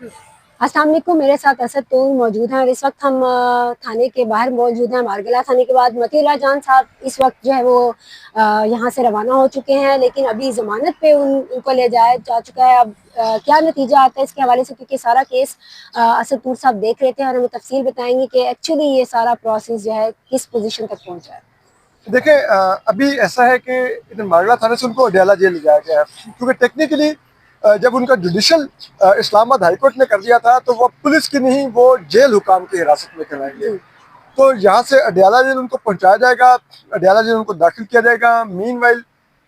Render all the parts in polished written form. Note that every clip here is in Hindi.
अस्सलाम वालेकुम, मेरे साथ असद तूर मौजूद हैं और इस वक्त हम थाने के बाहर मौजूद हैं। मारगला थाने के बाद मतीउल्लाह जान साहब इस वक्त जो है वो यहाँ से रवाना हो चुके हैं, लेकिन अभी ज़मानत पे उनको ले जाया जा चुका है। अब क्या नतीजा आता है इसके हवाले से, क्योंकि सारा केस असद तूर साहब देख रहे थे और हमें तफसील बताएंगे कि एक्चुअली ये सारा प्रोसेस जो है किस पोजीशन तक पहुँचा है। देखिए, अभी ऐसा है कि इधर मारगला थाने से उनको अडयाला जेल ले जाया गया है, क्योंकि टेक्निकली जब उनका जुडिशल इस्लामाबाद हाईकोर्ट ने कर दिया था तो वो पुलिस की नहीं, वो जेल हुकाम की हिरासत में कराएंगे। तो यहाँ से अडयाला जेल उनको पहुँचाया जाएगा, अडयाला जेल उनको दाखिल किया जाएगा। मीनवाइल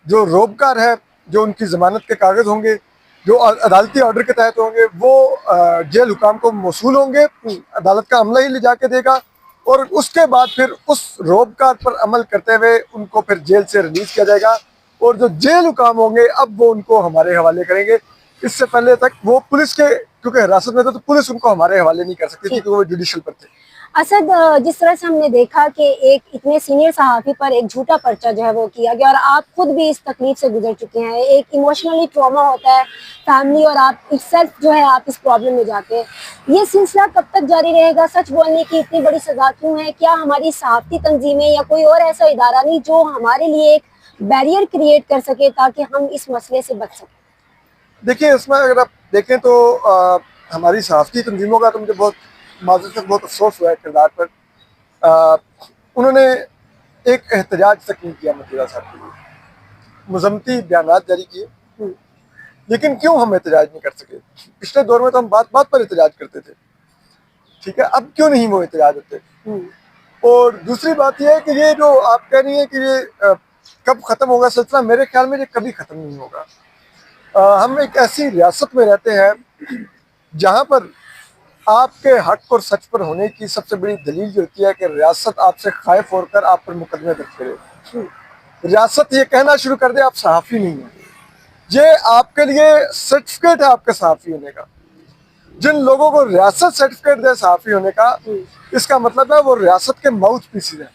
जो रोबकार है, जो उनकी जमानत के कागज होंगे, जो अदालती ऑर्डर के तहत होंगे, वो जेल हुकाम को मौसूल होंगे। अदालत का अमला ही ले जाके देगा और उसके बाद फिर उस रोबकार पर अमल करते हुए उनको फिर जेल से रिलीज किया जाएगा। और जो जेल हुकाम होंगे अब वो उनको हमारे हवाले करेंगे। इससे पहले तक वो पुलिस के क्योंकि हिरासत में थे तो पुलिस उनको हमारे हवाले नहीं कर सकती थी, क्योंकि वो जुडिशल पर थे। असद, जिस तरह से हमने देखा कि एक इतने सीनियर सहाफ़ी पर एक झूठा पर्चा जो है वो किया गया और आप खुद भी इस तकलीफ से गुजर चुके हैं, एक इमोशनली ट्रॉमा होता है फैमिली और आप सेल्फ जो है आप इस प्रॉब्लम में जाते हैं। ये सिलसिला कब तक जारी रहेगा? सच बोलने की इतनी बड़ी सजा क्यों है? क्या हमारी सहाफ़ती तंजीमें या कोई और ऐसा इदारा नहीं जो हमारे लिए एक बैरियर क्रिएट कर सके ताकि हम इस मसले से बच सकें? देखिए, इसमें अगर आप देखें तो हमारी सहाफ़ती तंजीमों का तो मुझे बहुत माज़रत से बहुत अफसोस हुआ है किरदार पर। उन्होंने एक एहतजाज तक नहीं किया मतीउल्लाह साहब के लिए, मज़म्मती बयानात जारी किए, लेकिन क्यों हम एहतजाज नहीं कर सके? पिछले दौर में तो हम बात बात पर एहतजाज करते थे, ठीक है, अब क्यों नहीं वो एहतजाज होते? और दूसरी बात यह है कि ये जो आप कह रही हैं कि ये कब ख़त्म होगा सिलसिला, मेरे ख्याल में ये कभी ख़त्म नहीं होगा। हम एक ऐसी रियासत में रहते हैं जहाँ पर आपके हक और सच पर होने की सबसे बड़ी दलील जो होती है कि रियासत आपसे खाइफ होकर आप पर मुकदमे दर्ज करे। रियासत ये कहना शुरू कर दे आप सहाफ़ी नहीं हैं। ये आपके लिए सर्टिफिकेट है आपके सहाफ़ी होने का। जिन लोगों को रियासत सर्टिफिकेट दे सहाफ़ी होने का, इसका मतलब है वो रियासत के माउथ पीसीज हैं।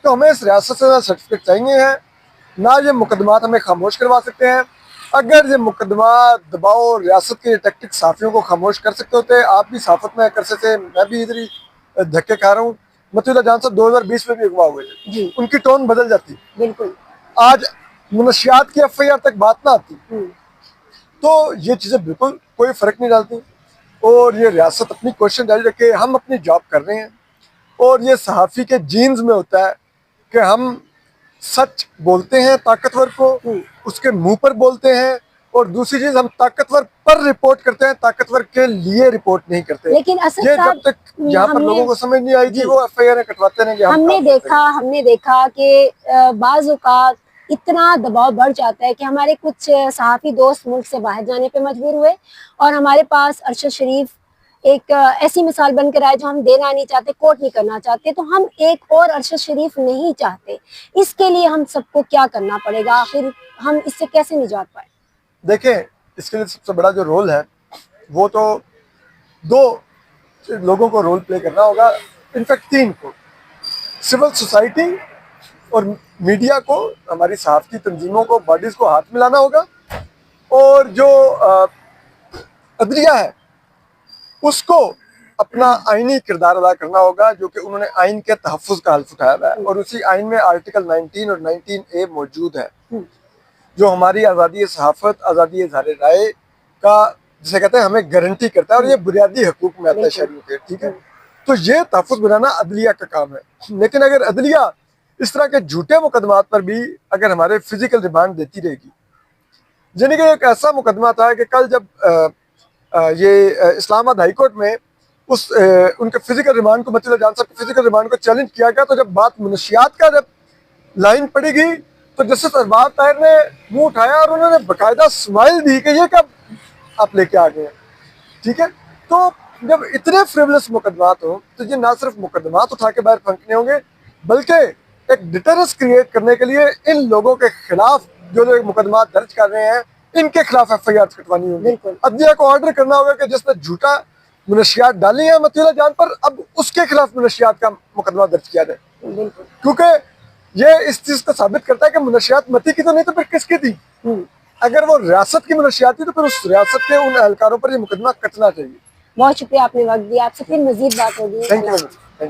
तो हमें इस रियासत से सर्टिफिकेट चाहिए है, ना ये मुकदमात हमें खामोश करवा सकते हैं। अगर ये मुकदमा दबाव रियासत के टैक्टिक सहाफ़ियों को खामोश कर सकते होते, आप भी सहाफ़त में कर सकते, मैं भी इधर ही धक्के खा रहा हूँ। मतीउल्लाह जान साहब 2020 में भी अगवा हुए थे, उनकी टोन बदल जाती। बिल्कुल। आज मुनशियात की FIR तक बात ना आती। तो ये चीज़ें बिल्कुल कोई फ़र्क नहीं डालती। और ये रियासत अपनी कोशिश जारी रखे, हम अपनी जॉब कर रहे हैं। और ये सहाफ़ी के जीन्स में होता है कि हम सच बोलते हैं ताकतवर को, उसके मुंह पर बोलते हैं। और दूसरी चीज, हम ताकतवर पर रिपोर्ट करते हैं, ताकतवर के लिए रिपोर्ट नहीं करते। लेकिन असद ये साहब, जब तक यहाँ पर लोगों को समझ नहीं आएगी वो FIR कटवाते रहेंगे। हमने देखा कि बाज़ औक़ात इतना दबाव बढ़ जाता है कि हमारे कुछ सहाफ़ी दोस्त मुल्क से बाहर जाने पे मजबूर हुए और हमारे पास अरशद शरीफ एक ऐसी मिसाल बनकर आए जो हम देना नहीं चाहते, कोट नहीं करना चाहते। तो हम एक और अरशद शरीफ नहीं चाहते। इसके लिए हम सबको क्या करना पड़ेगा? आखिर हम इससे कैसे निजात पाए? देखें, इसके लिए सबसे बड़ा जो रोल है वो तो दो लोगों को रोल प्ले करना होगा, इनफैक्ट तीन को। सिविल सोसाइटी और मीडिया को, हमारी सहाफ़ती तंजीमों को, बॉडीज को हाथ मिलाना होगा। और जो अदलिया है उसको अपना आईनी किरदार अदा करना होगा, जो कि उन्होंने आइन के तहफ़्फ़ुज़ का हल्फ उठाया हुआ है। और उसी आइन में आर्टिकल 19 और 19A मौजूद है, जो हमारी आज़ादी सहाफ़त, आज़ादी इज़हार राय का, जिसे कहते हैं, हमें गारंटी करता है। और ये बुनियादी हकूक़ में आता है शरीयत के, ठीक है। तो ये तहफ़्फ़ुज़ बनाना अदलिया का काम है। लेकिन अगर अदलिया इस तरह के झूठे मुकदमात पर भी अगर हमारे फिजिकल रिमांड देती रहेगी, यानी कि एक ऐसा मुकदमा था कि कल जब ये इस्लामाबाद हाईकोर्ट में उनके फिजिकल रिमांड को, मतीउल्लाह जान साहब के फिजिकल रिमांड को चैलेंज किया गया, तो जब बात मुनशियात का जब लाइन पड़ी गई तो जस्टिस अरबाज ताहिर ने मुंह उठाया और उन्होंने बाकायदा स्माइल दी कि ये कब आप लेके आ गए, ठीक है। तो जब इतने फ्रिवलेस मुकदमात हो तो ये ना सिर्फ मुकदमात उठा के बाहर फेंकने होंगे, बल्कि एक डिटरेंस क्रिएट करने के लिए इन लोगों के खिलाफ जो लोग मुकदमात दर्ज कर रहे हैं, इनके खिलाफ FIR कटवानी होगी। अदलिया को ऑर्डर करना होगा कि जिसने झूठा मुनशियात डाली है मतीउल्लाह जान पर, अब उसके खिलाफ मुनशियात का मुकदमा दर्ज किया जाए। क्योंकि ये इस चीज को साबित करता है कि मुनशियात मती की तो नहीं तो फिर किसकी थी। अगर वो रियासत की मनशियात थी तो फिर उस रियासत के उन एहलकारों पर ये मुकदमा कटना चाहिए। बहुत शुक्रिया आपने वक्त दिया, आपसे फिर मजीद बात होगी। Thank you.